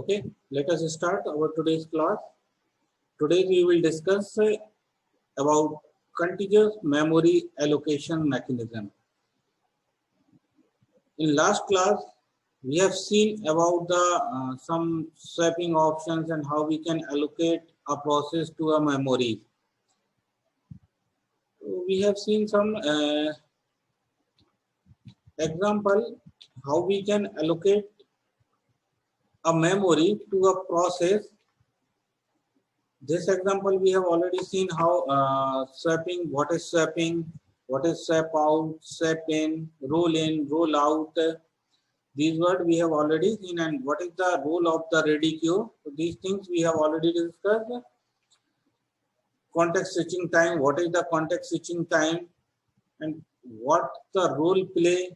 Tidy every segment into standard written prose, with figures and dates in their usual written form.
Okay, let us start our today's class. Today we will discuss about contiguous memory allocation mechanism. In last class, we have seen about the some swapping options and how we can allocate a process to a memory. So we have seen some example how we can allocate a memory to a process. This example we have already seen how swapping, what is swapping, what is swap out, swap in, roll out. These words we have already seen, and what is the role of the ready queue. So these things we have already discussed. Context switching time, what is the context switching time, and what the role play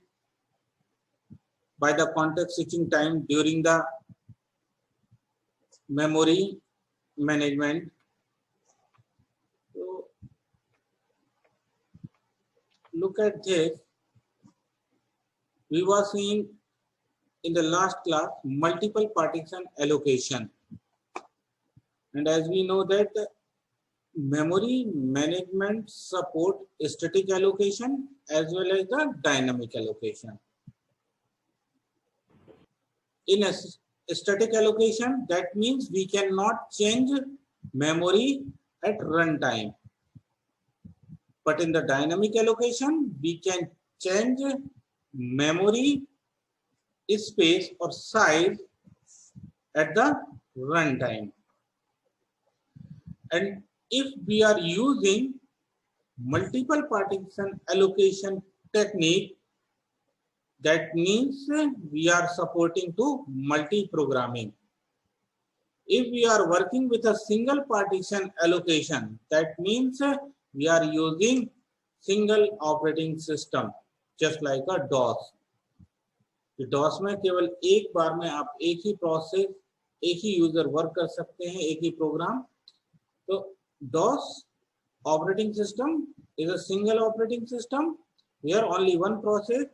by the context switching time during the memory management. So look at this. We were seeing in the last class multiple partition allocation, and as we know that memory management support static allocation as well as the dynamic allocation. In a static allocation, that means we cannot change memory at runtime, but in the dynamic allocation we can change memory space or size at the runtime. And if we are using multiple partition allocation technique, that means we are supporting to multi-programming. If we are working with a single partition allocation, that means we are using single operating system, just like a DOS. DOS में केवल एक बार में आप एक ही process, एक ही user work कर सकते हैं, एक ही प्रोग्राम. तो DOS operating system is a single operating system where only one process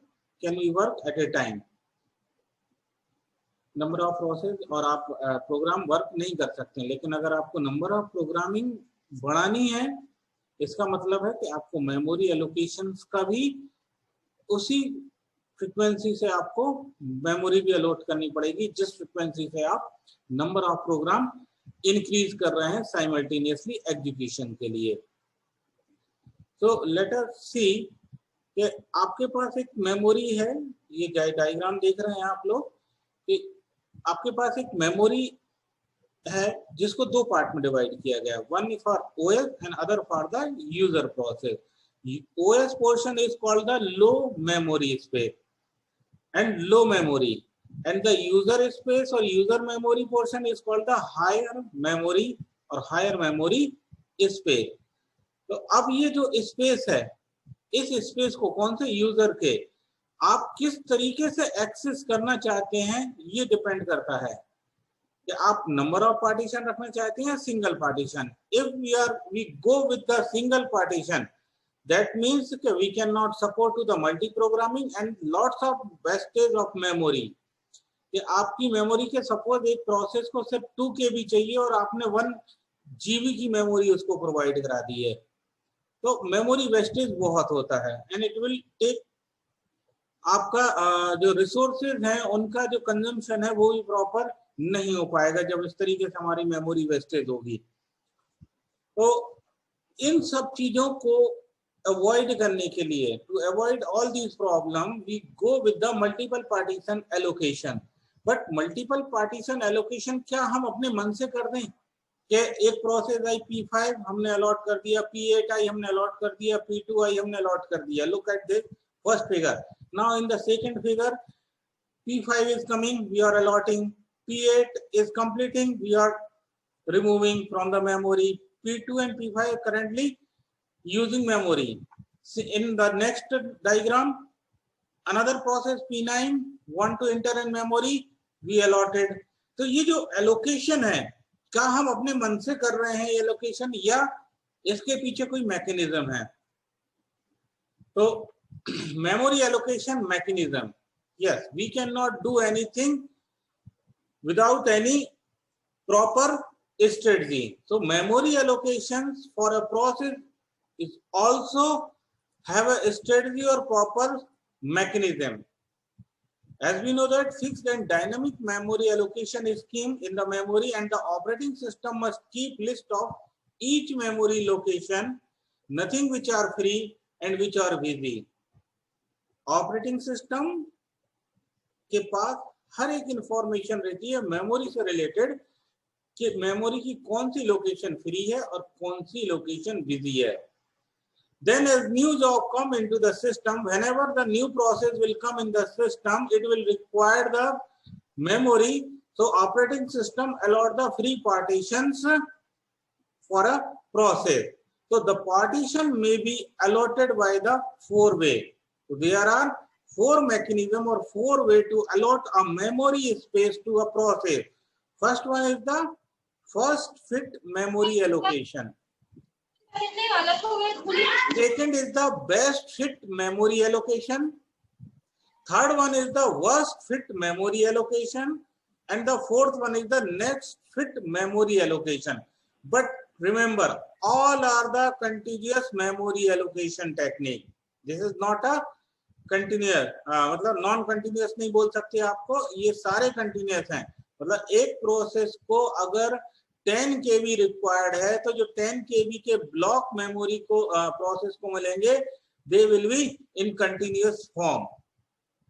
can be work at a time. Number of process और आप प्रोग्राम वर्क नहीं कर सकते हैं, लेकिन अगर आपको नंबर ऑफ प्रोग्रामिंग बढ़ानी है, इसका मतलब है कि आपको मेमोरी एलोकेशंस का भी उसी फ्रीक्वेंसी से आपको मेमोरी भी अलॉट करनी पड़ेगी जिस फ्रीक्वेंसी से आप नंबर ऑफ प्रोग्राम इंक्रीज कर रहे हैं साइमल्टेनियसली एग्जीक्यूशन के लिए. तो लेट अस सी कि आपके पास एक मेमोरी है, ये डायग्राम देख रहे हैं आप लोग कि आपके पास एक मेमोरी है जिसको दो पार्ट में डिवाइड किया गया है, one for OS and other for the user process. OS portion is called the low memory space and low memory, and the user space or user memory portion is called the higher memory or higher memory space. तो अब ये जो space है, इस space को कौन से user के आप किस तरीके से एक्सेस करना चाहते हैं ये डिपेंड करता है कि आप नंबर ऑफ पार्टीशन रखना चाहते हैं या single partition. If we go with the single partition, that means we cannot support to the multi programming and lots of wastage of memory. कि आपकी मेमोरी के सपोज एक प्रोसेस को सिर्फ 2 KB चाहिए और आपने 1 GB की मेमोरी उसको प्रोवाइड करा दी है, तो मेमोरी वेस्टेज बहुत होता है एंड इट विल टेक आपका जो रिसोर्सेज हैं उनका जो कंजम्पशन है वो भी प्रॉपर नहीं हो पाएगा जब इस तरीके से हमारी मेमोरी वेस्टेज होगी. तो इन सब चीजों को अवॉइड करने के लिए, to avoid all these problem, we go with the multiple partition allocation. But multiple partition allocation क्या हम अपने मन से कर दें कि एक प्रोसेस आई P5 हमने अलॉट कर दिया, P8 आई हमने अलॉट कर दिया, P2 आई हमने अलॉट कर दिया. Look at this first figure. Now in the second figure, P5 is coming, we are allotting. P8 is completing, we are removing from the memory. P2 and P5 are currently using memory. In the next diagram, another process P9 want to enter in memory, we allotted. तो ये जो allocation है, क्या हम अपने मन से कर रहे हैं ये allocation या इसके पीछे कोई mechanism है? तो memory allocation mechanism, yes, we cannot do anything without any proper strategy. So memory allocations for a process is also have a strategy or proper mechanism. As we know that fixed and dynamic memory allocation scheme in the memory, and the operating system must keep list of each memory location, nothing which are free and which are busy. Operating system के पास हर एक information रहती है memory से related कि memory की कौन सी location free है और कौन सी लोकेशन बिजी है. Then as new job come into the system, whenever the new process will come in the system, it will require the memory. So operating system allot the free partitions for a process. So the partition may be allotted by the four way. So there are four mechanism or four way to allot a memory space to a process. First one is the first fit memory allocation. Second is the best fit memory allocation. Third one is the worst fit memory allocation. And the fourth one is the next fit memory allocation. But remember, all are the contiguous memory allocation technique. This is not a continuous, मतलब non continuous नहीं बोल सकते आपको, ये सारे continuous हैं. मतलब एक प्रोसेस को अगर 10 KB रिक्वायर्ड है तो जो 10 KB के ब्लॉक मेमोरी को प्रोसेस को मिलेंगे, they will be in continuous form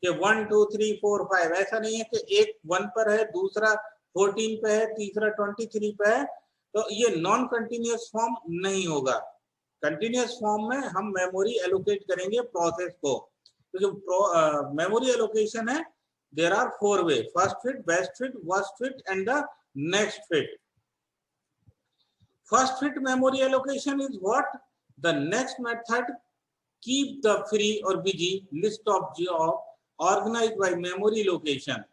कि 1 2 3 4 5. ऐसा नहीं है कि एक 1 पर है, दूसरा 14 पे है, तीसरा 23 पे है. तो ये नॉन कंटिन्यूस फॉर्म नहीं होगा. कंटिन्यूस फॉर्म में हम मेमोरी एलोकेट करेंगे प्रोसेस को. तो जो मेमोरी एलोकेशन है, there are four way: first fit, best fit, worst fit and the next fit. First fit memory allocation is what? The next method keep the free or busy list of job organized by memory location.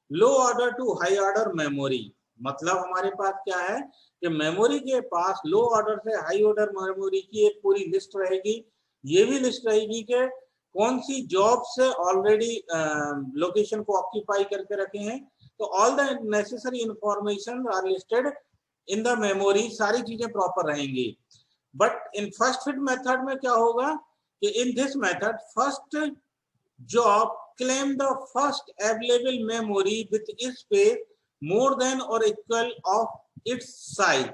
Low order to high order memory. मतलब हमारे पास क्या है कि memory के पास लो order से high order memory की एक पूरी लिस्ट रहेगी. ये भी लिस्ट रहेगी कि कौन सी जॉब से ऑलरेडी लोकेशन को ऑक्यूपाई करके रखे हैं. तो all the necessary information are listed in the memory. सारी चीजें प्रॉपर रहेंगी. But in first fit method में क्या होगा कि in this method first job claim the first available memory with space more than or equal of its size.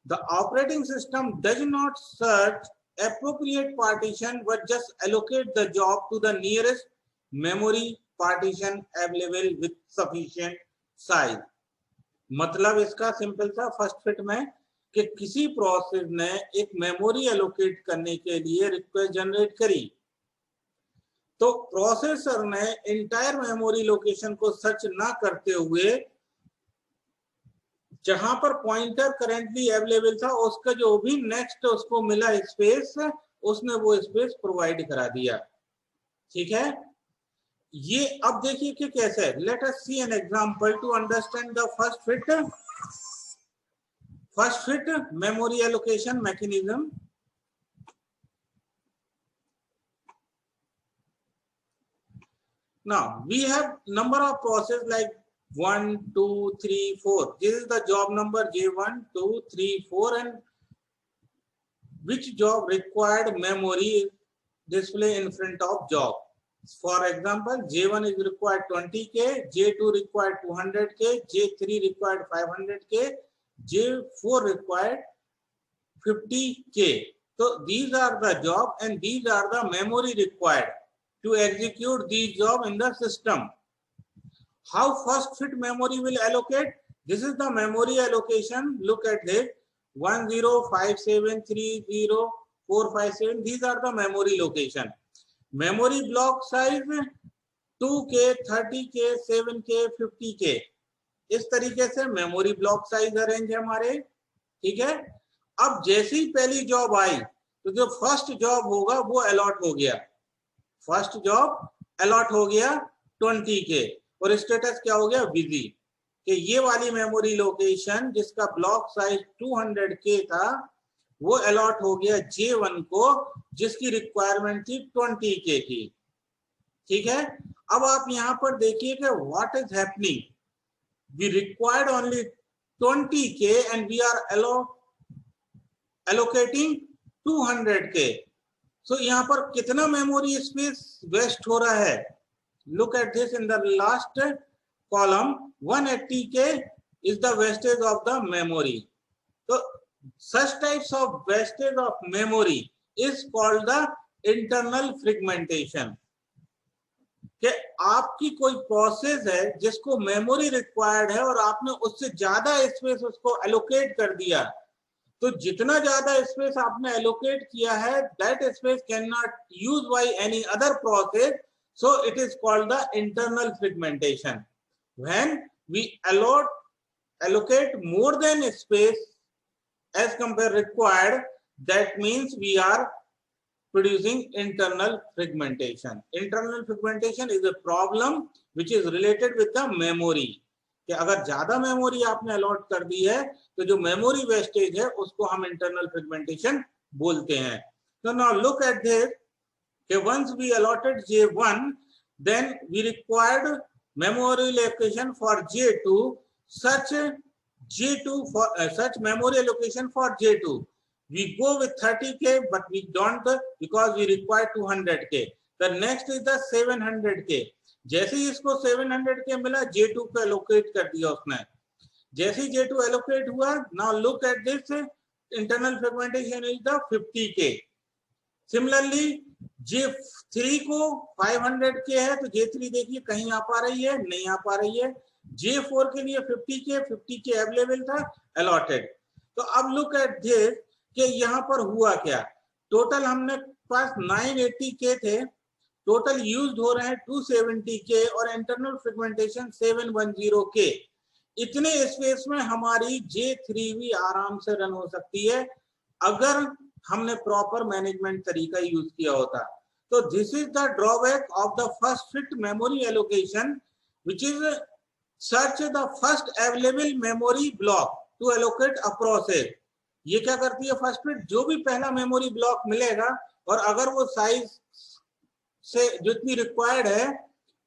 The operating system does not search appropriate partition but just allocate the job to the nearest memory partition available with sufficient size. मतलब इसका simple सा first fit में कि किसी process ने एक memory allocate करने के लिए रिक्वेस्ट जनरेट करी, तो प्रोसेसर ने इंटायर मेमोरी लोकेशन को सर्च ना करते हुए जहां पर पॉइंटर करेंटली अवेलेबल था उसका जो भी नेक्स्ट उसको मिला स्पेस, उसने वो स्पेस प्रोवाइड करा दिया. ठीक है, ये अब देखिए कि कैसे. Let us see an example to understand the first fit memory allocation mechanism. Now we have number of process like 1 2 3 4. This is the job number J1 2 3 4, and which job required memory display in front of job. For example, J1 is required 20K, J2 required 200K, J3 required 500K, J4 required 50K. So these are the job and these are the memory required to execute these job in the system. How first fit memory will allocate? This is the memory allocation. Look at this: 1 0 5 7 3 0 4 5 7. These are the memory location. Memory block size 2K, 30K, 7K, 50K. इस तरीके से memory block size arrange है हमारे. ठीक है, अब जैसे ही पहली जॉब आई तो जो फर्स्ट जॉब होगा वो अलॉट हो गया. फर्स्ट जॉब अलॉट हो गया 20K और स्टेटस क्या हो गया? बिजी. कि ये वाली मेमोरी लोकेशन जिसका ब्लॉक साइज 200K था वो अलॉट हो गया J1 को जिसकी रिक्वायरमेंट थी 20K की. ठीक है, अब आप यहां पर देखिए कि what is happening. we required only 20K and we are allocating 200K. So यहाँ पर कितना मेमोरी स्पेस वेस्ट हो रहा है? Look at this in the last column. 180K is the wastage of the memory. So such types of wastage of memory is called the internal fragmentation. कि आपकी कोई process है जिसको मेमोरी रिक्वायर्ड है और आपने उससे ज्यादा स्पेस उसको एलोकेट कर दिया, तो जितना ज्यादा स्पेस आपने एलोकेट किया है that space can not use by any other process, so it is called the internal fragmentation. When we allocate more than space as compared required, that means we are producing internal fragmentation. Internal fragmentation is a problem which is related with the memory. कि अगर ज्यादा memory आपने allot कर दी है तो जो memory wastage है उसको हम इंटरनल फ्रेगमेंटेशन बोलते हैं. So now look at this. Okay, once we allotted J1, then we required memory allocation for J2. Such memory allocation for J2. We go with 30K, but we don't because we require 200K. The next is the 700K. जैसे ही इसको 700K मिला, J2 को allocate कर दिया उसने. जैसे ही J2 allocate हुआ, now look at this, internal fragmentation is the 50K. Similarly, J3 को 500K है, तो J3 देखिए कहीं आ पा रही है, नहीं आ पा रही है. J4 के लिए 50K अवेलेबल था, allotted. तो अब look at this कि यहाँ पर हुआ क्या. टोटल हमने पास 980K थे, टोटल यूज हो रहे हैं 270K और इंटरनल फ्रेगमेंटेशन 710K. इतने स्पेस में हमारी J3 भी आराम से रन हो सकती है अगर हमने प्रॉपर मैनेजमेंट तरीका यूज किया होता. तो this is the drawback of the first fit memory allocation, which is search the first available memory block to allocate a process. ये क्या करती है फर्स्ट फिट, जो भी पहला मेमोरी ब्लॉक मिलेगा और अगर वो साइज से जितनी रिक्वायर्ड है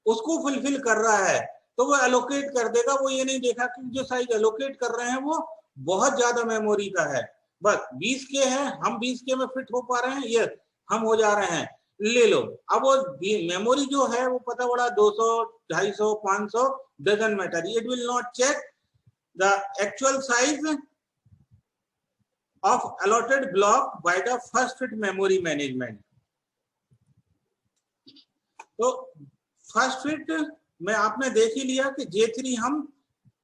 उसको फुलफिल कर रहा है तो वो एलोकेट कर देगा. वो ये नहीं देखा कि जो साइज एलोकेट कर रहे हैं वो बहुत ज्यादा मेमोरी का है. बस 20K है, हम 20K में फिट हो पा रहे हैं, ये हम हो जा रहे हैं, ले लो. अब वो मेमोरी जो है वो पता पड़ा 200, 250, 500 doesn't matter. It will not check the actual size of allotted block by the first fit memory management. तो फर्स्ट फिट में आपने देख ही लिया कि J3 हम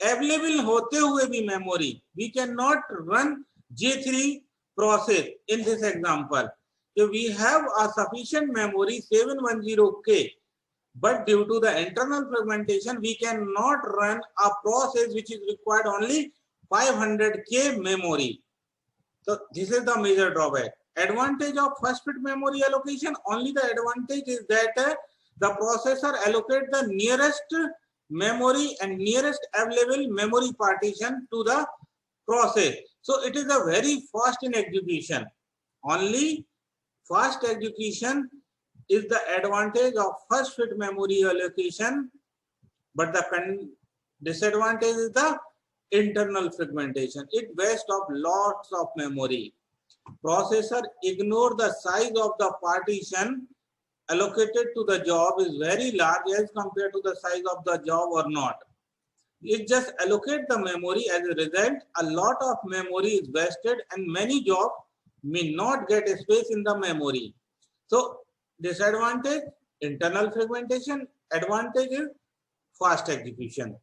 अवेलेबल होते हुए भी memory, we cannot run J3 process in this example. So we have a sufficient memory 710K, but due to the internal fragmentation we cannot run a process which is required only 500K memory. So this is the major drawback. Advantage of first fit memory allocation, only the advantage is that the processor allocate the nearest memory and nearest available memory partition to the process. So it is a very fast in execution. Only fast execution is the advantage of first fit memory allocation, but the disadvantage is the internal fragmentation. It wastes of lots of memory. Processor ignore the size of the partition allocated to the job is very large as compared to the size of the job or not. It just allocate the memory. As a result, a lot of memory is wasted and many jobs may not get space in the memory. So disadvantage, internal fragmentation. Advantage is fast execution.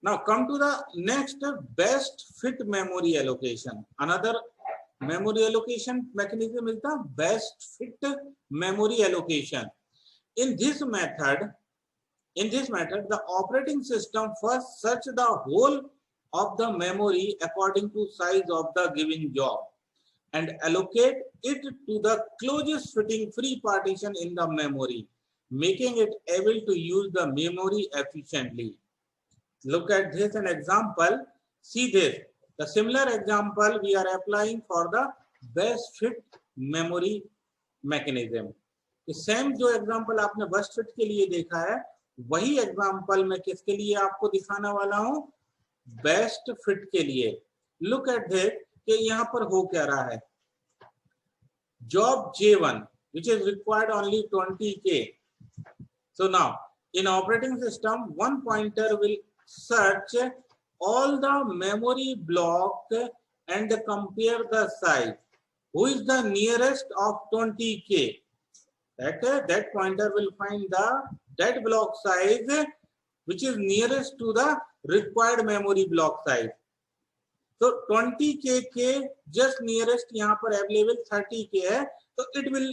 Now come to the next, best fit memory allocation. Another memory allocation mechanism is the best fit memory allocation. In this method, the operating system first search the whole of the memory according to size of the given job and allocate it to the closest fitting free partition in the memory, making it able to use the memory efficiently. Look at this an example. See this. The similar example we are applying for the best fit memory mechanism. The same जो example आपने best fit के लिए देखा है वही example मैं किसके लिए आपको दिखाने वाला हूं, बेस्ट फिट के लिए। लुक एट दिस कि यहाँ पर हो क्या रहा है, job J1 which is required only 20k. So now in operating system one pointer will search all the memory block and compare the size. Who is the nearest of 20k? That pointer will find that block size which is nearest to the required memory block size. तो 20k के just nearest यहाँ पर available 30k है, तो it will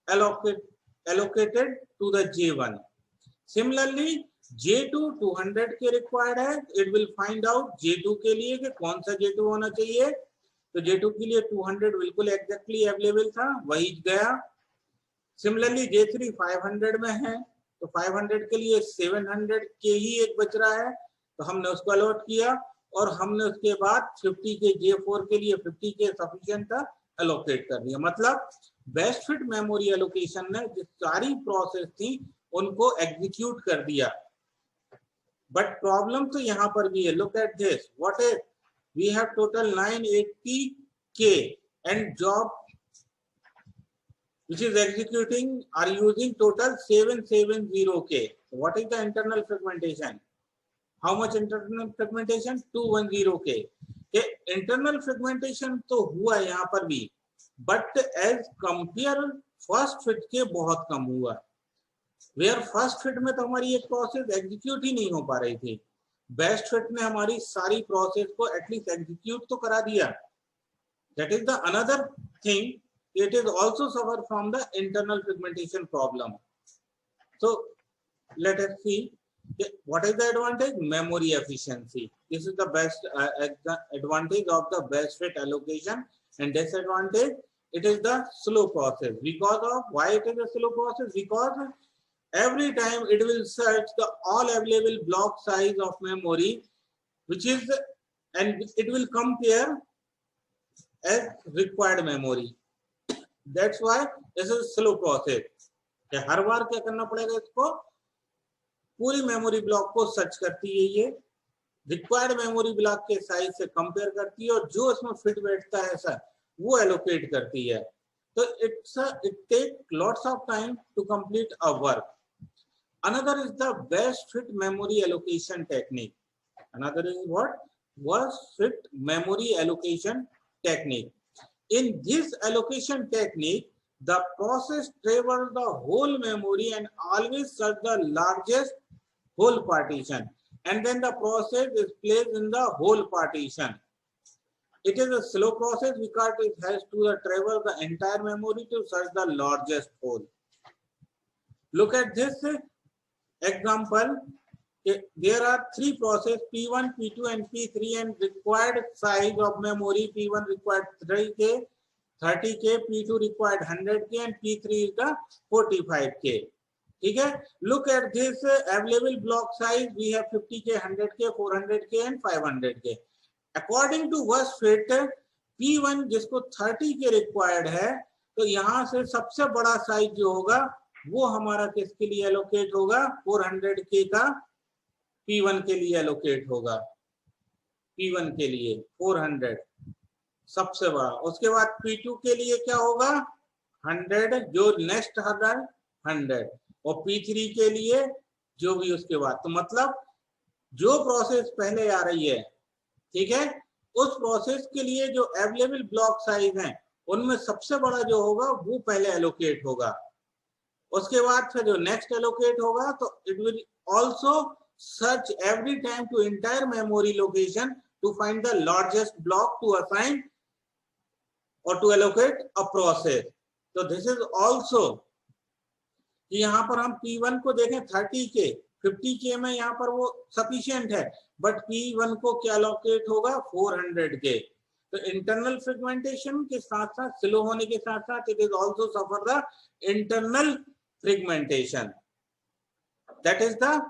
allocated to the J1. Similarly J2 200 के required है, it will find out J2 के लिए कि कौन सा J2 होना चाहिए। तो J2 के लिए 200 बिल्कुल एग्जैक्टली अवेलेबल था, वही गया। सिमिलरली J3 500 में है, तो 500 के लिए 700 के ही एक बच रहा है, तो हमने उसको अलॉट किया। और हमने उसके बाद 50 के J4 के लिए 50 के सफिशिएंट था, एलोकेट कर दिया। मतलब बेस्ट फिट मेमोरी एलोकेशन ने जो सारी प्रोसेस थी उनको एग्जीक्यूट कर दिया। बट प्रॉब्लम तो यहाँ पर भी है। Look at this, what is, we have total 980k and job which is executing are using total 770k. What is the internal fragmentation? How much internal fragmentation? 210k. Internal fragmentation तो हुआ यहाँ पर भी, but as compare first fit के बहुत कम हुआ। Where first fit में तो हमारी एक प्रोसेस एग्जीक्यूट ही नहीं हो पा रही थी, बेस्ट फिट ने हमारी सारी प्रोसेस को एटलीस्ट एग्जीक्यूट तो करा दिया। That is the another thing, it is also suffer from the internal fragmentation problem. So let us see what is the advantage. Memory efficiency, this is the best advantage of the best fit allocation, and disadvantage, it is the slow process. Because of why it is a slow process, because every time it will search the all available block size of memory which is, and it will compare as required memory. That's why this is slow process. हर बार क्या करना पड़ेगा, इसको पूरी memory block को search करती है, ये required memory block के साइज से कंपेयर करती है और जो इसमें फिट बैठता है सर वो एलोकेट करती है। तो it take lots of time to complete a work. Another is the best fit memory allocation technique. Another is what? Best fit memory allocation technique. In this allocation technique, the process travels the whole memory and always search the largest whole partition, and then the process is placed in the whole partition. It is a slow process because it has to travel the entire memory to search the largest whole. Look at this example. There are three processes, P1, P2 and P3, and required size of memory, P1 required 3K, 30K, P2 required 100K and P3 is the 45K. ठीक है, look at this available block size, we have 50K, 100K, 400K and 500K. According to worst fit, P1 जिसको 30K required है, तो यहाँ से सबसे बड़ा size जो होगा वो हमारा किसके लिए एलोकेट होगा, 400K का P1 के लिए एलोकेट होगा। P1 के लिए 400 सबसे बड़ा। उसके बाद P2 के लिए क्या होगा, 100 जो नेक्स्ट 100, और P3 के लिए जो भी उसके बाद। तो मतलब जो प्रोसेस पहले आ रही है, ठीक है, उस प्रोसेस के लिए जो अवेलेबल ब्लॉक साइज हैं उनमें सबसे बड़ा जो होगा वो पहले एलोकेट होगा। उसके बाद फिर जो नेक्स्ट एलोकेट होगा, तो it will also search every time to entire memory location to find the largest block to assign or to allocate a process. So this is also, यहाँ पर हम P1 को देखें 30K, 50K में यहाँ पर वो sufficient है, but P1 को क्या allocate होगा 400K. तो internal fragmentation के साथ साथ slow होने के साथ साथ it is also suffer the internal fragmentation. That is the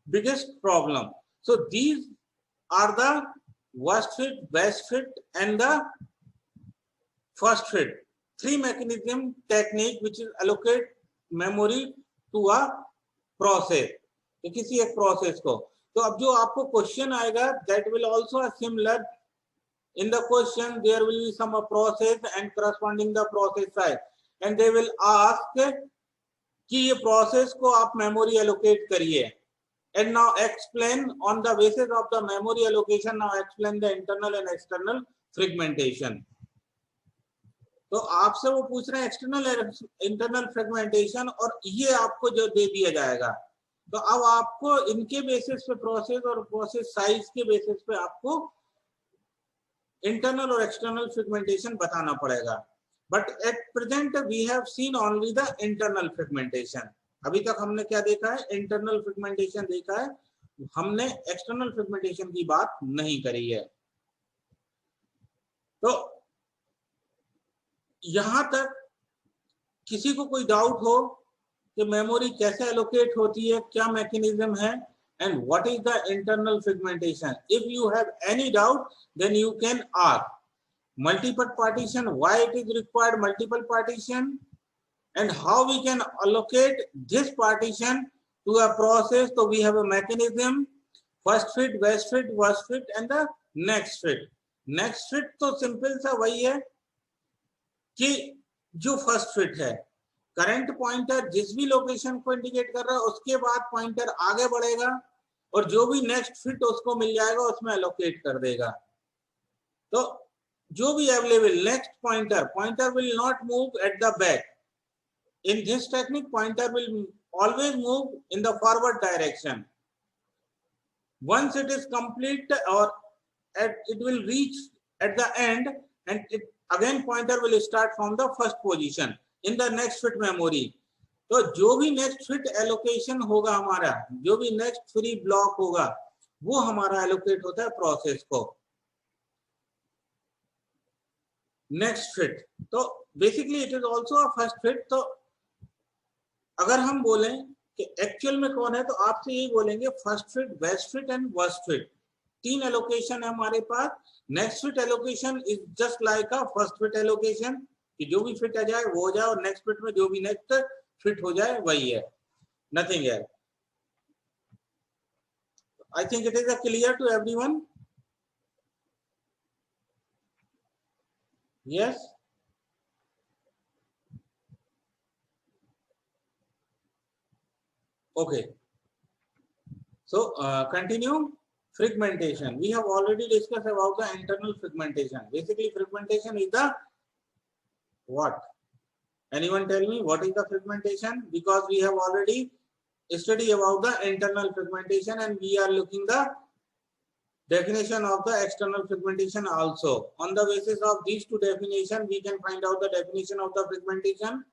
biggest problem. So these are the worst fit, best fit and the first fit. Three mechanism technique which is allocate memory to a process. तो किसी एक process को। तो अब जो आपको question आएगा that will also similar in the question there will be some process and corresponding the process size and they will ask कि ये प्रोसेस को आप मेमोरी एलोकेट करिए and now explain on the basis of the memory allocation now explain the internal and external fragmentation। तो आपसे वो पूछ रहे हैं एक्सटर्नल इंटरनल फ्रेगमेंटेशन और ये आपको जो दे दिया जाएगा तो अब आपको इनके बेसिस पे प्रोसेस और प्रोसेस साइज के बेसिस पे आपको इंटरनल और एक्सटर्नल फ्रेगमेंटेशन बताना पड़ेगा। But at present we have seen only the internal fragmentation. अभी तक हमने क्या देखा है? इंटरनल फ्रेगमेंटेशन देखा है, हमने एक्सटर्नल फ्रेगमेंटेशन की बात नहीं करी है। तो यहां तक किसी को कोई डाउट हो कि मेमोरी कैसे एलोकेट होती है, क्या मैकेनिज्म है, and what is the internal fragmentation? If you have any doubt, then you can ask. Multiple partition, why it is required multiple partition, and how we can allocate this partition to a process. So we have a mechanism: first fit, best fit, worst fit, and the next fit. Next fit तो simple सा वही है कि जो first fit है, current pointer जिस भी location को इंडिकेट कर रहा है उसके बाद पॉइंटर आगे बढ़ेगा और जो भी नेक्स्ट फिट उसको मिल जाएगा उसमें एलोकेट कर देगा। तो जो भी available next pointer will not move at the back. In this technique pointer will always move in the forward direction. Once it is complete और it will reach at the end and it again pointer will start from the first position in the next fit memory। तो जो भी next fit allocation होगा हमारा, जो भी next free block होगा वो हमारा एलोकेट होता है प्रोसेस को। नेक्स्ट फिट तो basically it is also a first fit. तो अगर हम बोलें कि एक्चुअल में कौन है तो आपसे यही बोलेंगे first fit, best fit and worst fit. तीन एलोकेशन है हमारे पास। Next fit allocation is just like a first fit allocation कि जो भी फिट आ जाए वो हो जाए और नेक्स्ट फिट में जो भी नेक्स्ट फिट हो जाए वही है, nothing else. I think it is a clear to everyone. Yes, okay, so continue. Fragmentation. We have already discussed about the internal fragmentation. Basically, fragmentation is the what? Anyone tell me what is the fragmentation? Because we have already studied about the internal fragmentation and we are looking the definition of the external fragmentation also. On the basis of these two definitions, we can find out the definition of the fragmentation.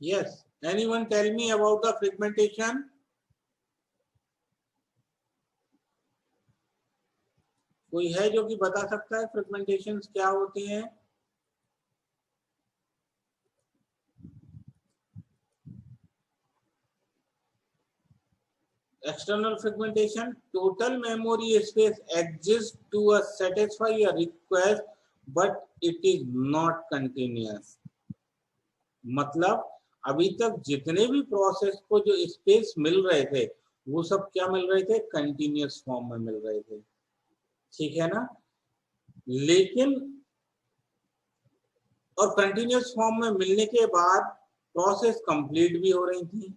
Yes, anyone tell me about the fragmentation? कोई है जो कि बता सकता है फ्रेगमेंटेशंस क्या होती हैं? External fragmentation, total memory space exists to satisfy a request but it is not continuous। मतलब अभी तक जितने भी प्रोसेस को जो स्पेस मिल रहे थे वो सब क्या मिल रहे थे? कंटिन्यूअस फॉर्म में मिल रहे थे, ठीक है ना। लेकिन और कंटिन्यूअस फॉर्म में मिलने के बाद प्रोसेस कंप्लीट भी हो रही थी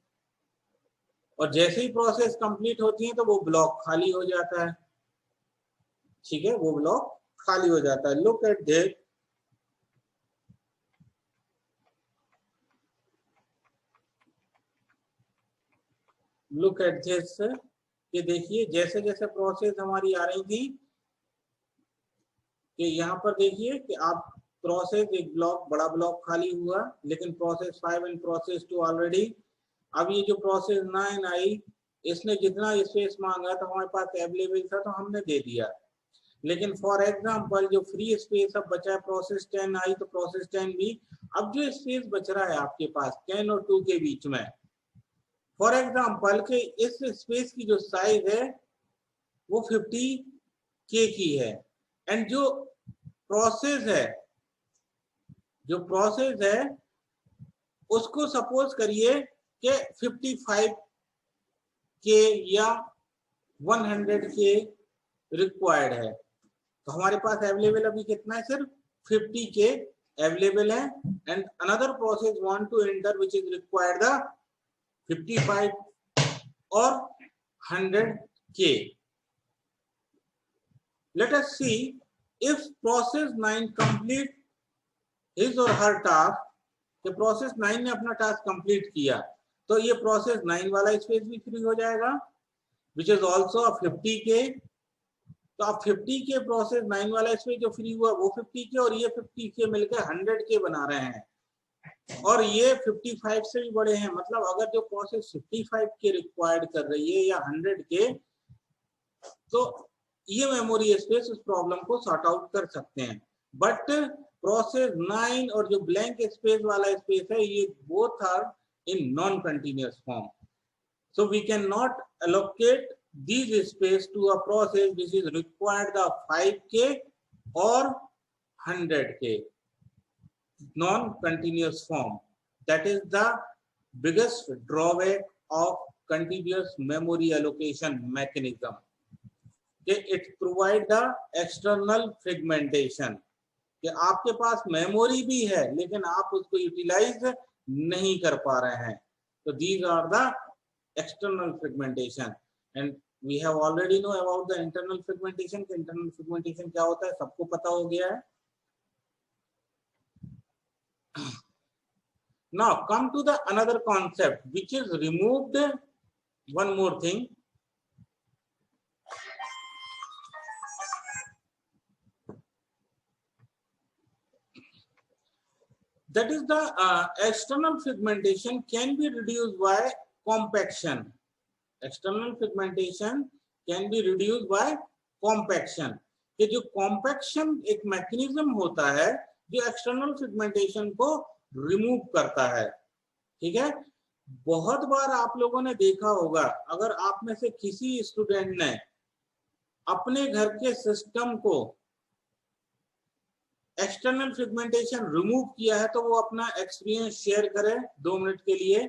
और जैसे ही प्रोसेस कंप्लीट होती है तो वो ब्लॉक खाली हो जाता है, ठीक है, वो ब्लॉक खाली हो जाता है। Look at that, look at this, ये देखिए जैसे जैसे प्रोसेस हमारी आ रही थी कि यहाँ पर देखिए कि आप प्रोसेस एक ब्लॉक बड़ा ब्लॉक खाली हुआ लेकिन प्रोसेस 5 एंड प्रोसेस 2 ऑलरेडी। अब ये जो प्रोसेस 9 आई इसने जितना स्पेस मांगा था हमारे पास अवेलेबल था तो हमने दे दिया। लेकिन फॉर एग्जांपल जो फ्री स्पेस अब बचा है प्रोसेस 10 आई तो प्रोसेस 10 भी, अब जो स्पेस बच रहा है आपके पास 10 और 2 के बीच में, फॉर एग्जांपल के इस स्पेस की जो साइज है वो 50K की है एंड जो प्रोसेस है जो प्रोसेस है उसको सपोज करिए कि 55 के या 100 के रिक्वायर्ड है, तो हमारे पास अवेलेबल अभी कितना है, सिर्फ 50 के अवेलेबल है, and another process want to enter which is required the 55 और 100 के. Let us see if process 9 complete his or her task. कि प्रोसेस 9 ने अपना टास्क कंप्लीट किया तो ये प्रोसेस 9 वाला स्पेस भी फ्री हो जाएगा, विच इज ऑल्सो 50 के. तो अब 50 के प्रोसेस 9 वाला स्पेस जो फ्री हुआ वो 50 के और ये 50 के मिलकर 100 के बना रहे हैं, और ये 55 से भी बड़े हैं. मतलब अगर जो प्रोसेस 55 के रिक्वायर्ड कर रही है या 100 के, तो ये मेमोरी स्पेस उस प्रॉब्लम को सॉर्ट आउट कर सकते हैं. बट प्रोसेस 9 और जो ब्लैंक स्पेस वाला स्पेस है, ये both are in non continuous form. So we can not allocate these space to a process which is required the 5k or 100k non continuous form. That is the biggest drawback of continuous memory allocation mechanism. It provide the external fragmentation. कि आपके पास memory भी है लेकिन आप उसको utilise नहीं कर पा रहे हैं. तो these are the external fragmentation, and we have already know about the internal fragmentation. कि internal fragmentation क्या होता है सबको पता हो गया है. Now come to the another concept which is removed. One more thing. That is the external fragmentation can be reduced by compaction. External fragmentation can be reduced by compaction. कि जो compaction एक मैकेनिज्म होता है जो external fragmentation को remove करता है. ठीक है, बहुत बार आप लोगों ने देखा होगा, अगर आप में से किसी स्टूडेंट ने अपने घर के सिस्टम को एक्सटर्नल फ्रेगमेंटेशन रिमूव किया है तो वो अपना एक्सपीरियंस शेयर करे 2 मिनट के लिए,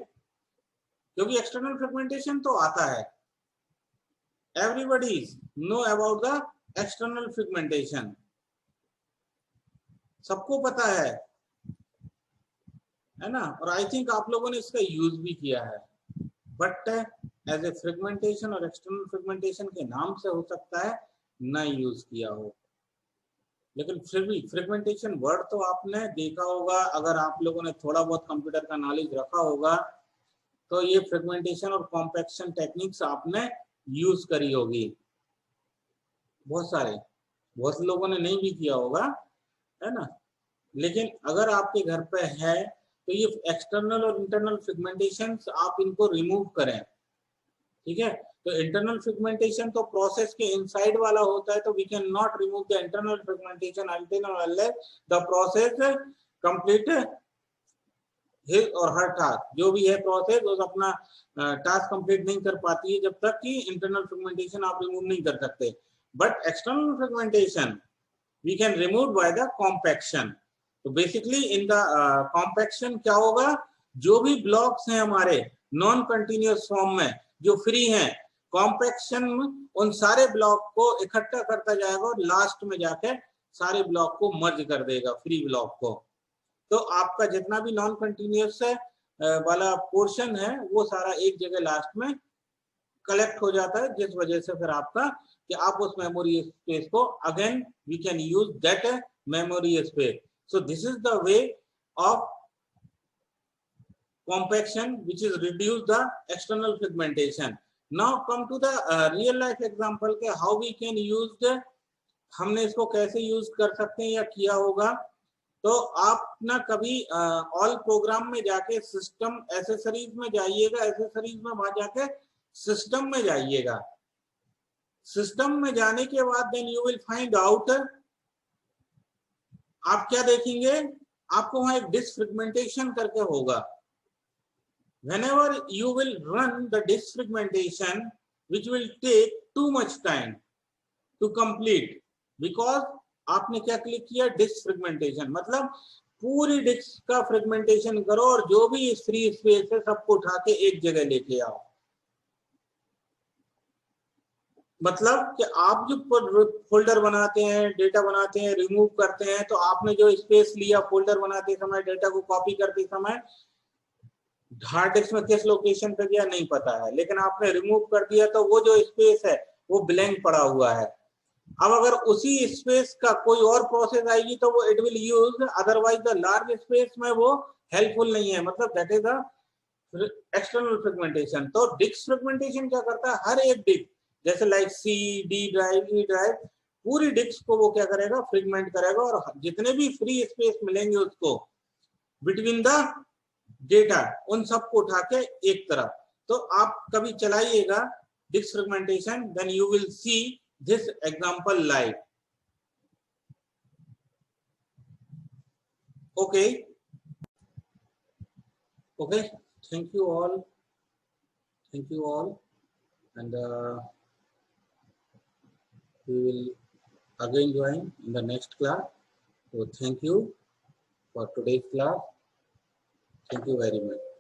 क्योंकि एक्सटर्नल फ्रेगमेंटेशन तो आता है. Everybody know about the external fragmentation, सबको पता है ना. और आई थिंक आप लोगों ने इसका यूज भी किया है, बट एज ए फ्रेगमेंटेशन और एक्सटर्नल फ्रेगमेंटेशन के नाम से हो सकता है ना यूज किया हो, लेकिन फिर भी फ्रेगमेंटेशन वर्ड तो आपने देखा होगा. अगर आप लोगों ने थोड़ा बहुत कंप्यूटर का नॉलेज रखा होगा तो ये फ्रेगमेंटेशन और कॉम्पैक्शन टेक्निक्स आपने यूज करी होगी. बहुत लोगों ने नहीं भी किया होगा, है ना. लेकिन अगर आपके घर पे है तो ये एक्सटर्नल और इंटरनल फ्रेगमेंटेशन आप इनको रिमूव करें. ठीक है, तो इंटरनल फ्रेगमेंटेशन तो प्रोसेस के इनसाइड वाला होता है, तो we can not remove the internal fragmentation until or unless the process complete his or her task. जो भी है प्रोसेस वो अपना टास्क कंप्लीट नहीं कर पाती है जब तक कि इंटरनल फ्रेगमेंटेशन आप रिमूव नहीं कर सकते. But external fragmentation we can remove by the compaction. तो बेसिकली इन द कॉम्पैक्शन क्या होगा, जो भी ब्लॉक्स हैं हमारे नॉन कंटिन्यूअस फॉर्म में जो फ्री हैं, कॉम्पैक्शन उन सारे ब्लॉक को इकट्ठा करता जाएगा और लास्ट में जाके सारे ब्लॉक को मर्ज कर देगा, फ्री ब्लॉक को. तो आपका जितना भी नॉन कंटिन्यूअस वाला पोर्शन है वो सारा एक जगह लास्ट में कलेक्ट हो जाता है, जिस वजह से फिर आपका कि आप उस मेमोरी स्पेस को again we can use that memory space. So this is the way of compaction which is reduce the external fragmentation. Now come to the real life example के how we can use the, हमने इसको कैसे use कर सकते हैं या किया होगा. तो आप ना कभी ऑल प्रोग्राम में जाके सिस्टम एसेसरीज में जाइएगा, एसेसरीज में वहां जाके सिस्टम में जाइएगा. सिस्टम में जाने के बाद then you will find out, आप क्या देखेंगे, आपको वहां एक डिस्क फ्रेगमेंटेशन करके होगा. Whenever you will run the disk fragmentation, which will take too much time to complete, because आपने क्या क्लिक किया, डिस्क फ्रेगमेंटेशन. मतलब पूरी डिस्क का फ्रेगमेंटेशन करो और जो भी फ्री स्पेस है सबको उठा के एक जगह लेके आओ। मतलब कि आप जो फोल्डर बनाते हैं, डेटा बनाते हैं, रिमूव करते हैं, तो आपने जो स्पेस लिया फोल्डर बनाते समय, डेटा को कॉपी करते समय, हार्ड डिस्क में किस लोकेशन पे गया नहीं पता है, लेकिन आपने रिमूव कर दिया तो वो जो स्पेस है वो ब्लैंक पड़ा हुआ है। अब अगर उसी स्पेस का कोई और प्रोसेस आएगी तो वो it will use, otherwise the large space में वो हेल्पफुल नहीं है। मतलब that is the external fragmentation. तो डिस्क फ्रेगमेंटेशन क्या करता है, हर एक डिस्क जैसे like C D drive, E drive, पूरी डिस्क को वो क्या करेगा, फ्रेगमेंट करेगा और जितने भी फ्री स्पेस मिलेंगे उसको बिटवीन द डेटा, उन सबको उठा के एक तरफ। तो आप कभी चलाइएगा disk fragmentation, then you will see this example live. Okay, thank you all, and we will again join in the next class. So thank you for today's class. Thank you very much.